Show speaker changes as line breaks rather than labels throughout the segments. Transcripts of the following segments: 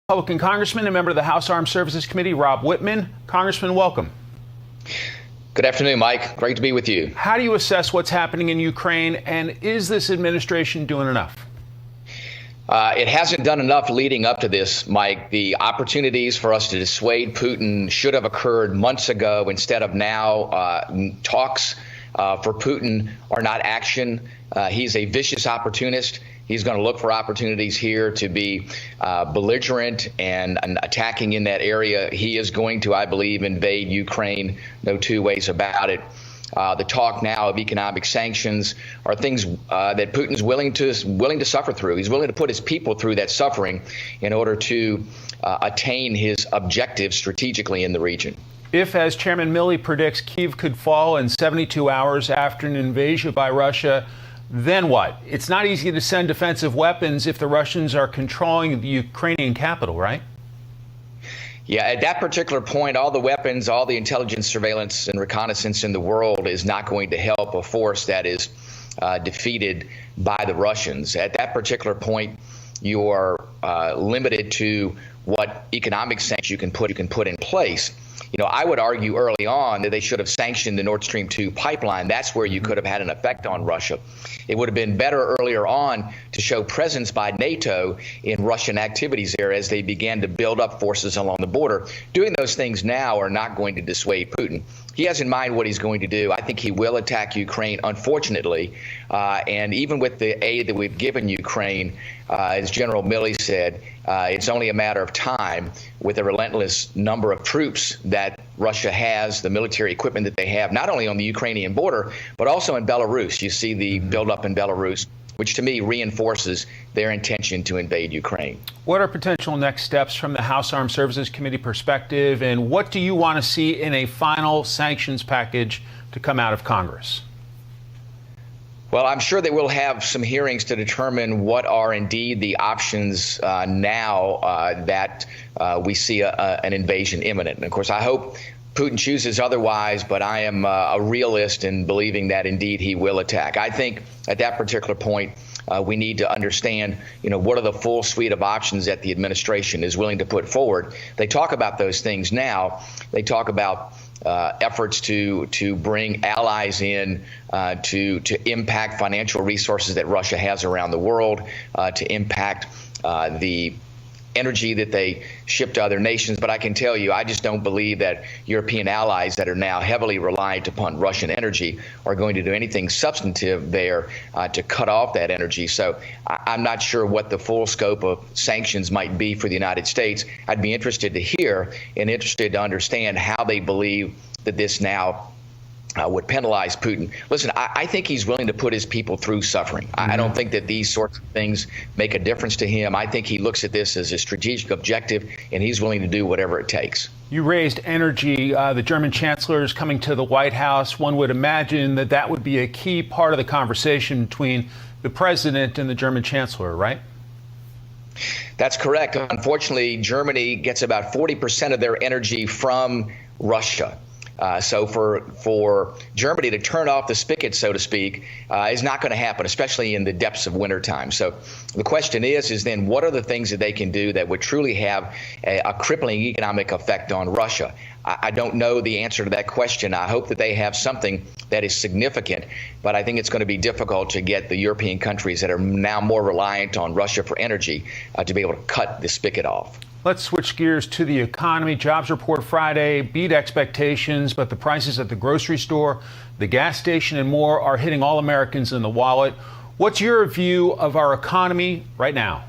Republican Congressman and member of the House Armed Services Committee, Rob Wittman. Congressman, welcome.
Good afternoon, Mike. Great to be with you.
How do you assess what's happening in Ukraine, and is this administration doing enough?
It hasn't done enough leading up to this, Mike. The opportunities for us to dissuade Putin should have occurred months ago instead of now. Talks for Putin are not action. He's a vicious opportunist. He's going to look for opportunities here to be belligerent and attacking in that area. He is going to, I believe, invade Ukraine. No two ways about it. The talk now of economic sanctions are things that Putin's willing to suffer through. He's willing to put his people through that suffering in order to attain his objectives strategically in the region.
If, as Chairman Milley predicts, Kyiv could fall in 72 hours after an invasion by Russia, then what? It's not easy to send defensive weapons if the Russians are controlling the Ukrainian capital, right?
Yeah, at that particular point, all the weapons, all the intelligence, surveillance, and reconnaissance in the world is not going to help a force that is defeated by the Russians. At that particular point, you are limited to what economic sanctions you can put in place. You know, I would argue early on that they should have sanctioned the Nord Stream 2 pipeline. That's where you could have had an effect on Russia. It would have been better earlier on to show presence by NATO in Russian activities there as they began to build up forces along the border. Doing those things now are not going to dissuade Putin. He has in mind what he's going to do. I think he will attack Ukraine, unfortunately. And even with the aid that we've given Ukraine, as General Milley said, it's only a matter of time with a relentless number of troops that Russia has, the military equipment that they have, not only on the Ukrainian border, but also in Belarus. You see the buildup in Belarus, which to me reinforces their intention to invade Ukraine.
What are potential next steps from the House Armed Services Committee perspective, and what do you want to see in a final sanctions package to come out of Congress?
Well, I'm sure that we'll have some hearings to determine what are indeed the options now that we see an invasion imminent. And of course, I hope Putin chooses otherwise, but I am a realist in believing that indeed he will attack. I think at that particular point, we need to understand, what are the full suite of options that the administration is willing to put forward. They talk about those things now. They talk about efforts to bring allies in to impact financial resources that Russia has around the world, to impact the energy that they ship to other nations. But I can tell you, I just don't believe that European allies that are now heavily reliant upon Russian energy are going to do anything substantive there to cut off that energy. So I'm not sure what the full scope of sanctions might be for the United States. I'd be interested to hear and interested to understand how they believe that this now would penalize Putin. Listen, I think he's willing to put his people through suffering. I don't think that these sorts of things make a difference to him. I think he looks at this as a strategic objective, and he's willing to do whatever it takes.
You raised energy. The German chancellor is coming to the White House. One would imagine that that would be a key part of the conversation between the president and the German chancellor, right?
That's correct. Unfortunately, Germany gets about 40% of their energy from Russia. So for Germany to turn off the spigot, so to speak, is not going to happen, especially in the depths of wintertime. So the question is then what are the things that they can do that would truly have a crippling economic effect on Russia? I don't know the answer to that question. I hope that they have something that is significant, but I think it's going to be difficult to get the European countries that are now more reliant on Russia for energy to be able to cut the spigot off.
Let's switch gears to the economy. Jobs report Friday beat expectations, but the prices at the grocery store, the gas station, and more are hitting all Americans in the wallet. What's your view of our economy right now?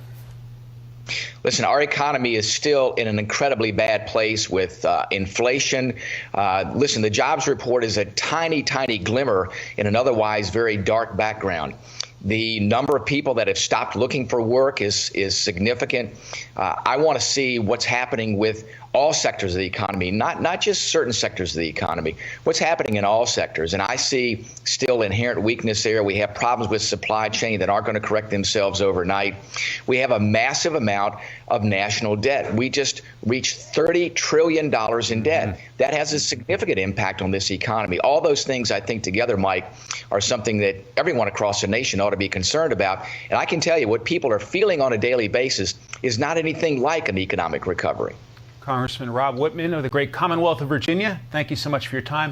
Listen, our economy is still in an incredibly bad place with inflation. Listen, the jobs report is a tiny, tiny glimmer in an otherwise very dark background. The number of people that have stopped looking for work is significant. I want to see what's happening with all sectors of the economy, not just certain sectors of the economy, what's happening in all sectors. And I see still inherent weakness there. We have problems with supply chain that aren't going to correct themselves overnight. We have a massive amount of national debt. We just reached $30 trillion in debt. That has a significant impact on this economy. All those things, I think, together, Mike, are something that everyone across the nation ought ought to be concerned about. And I can tell you what people are feeling on a daily basis is not anything like an economic recovery.
Congressman Rob Wittman of the great Commonwealth of Virginia, thank you so much for your time.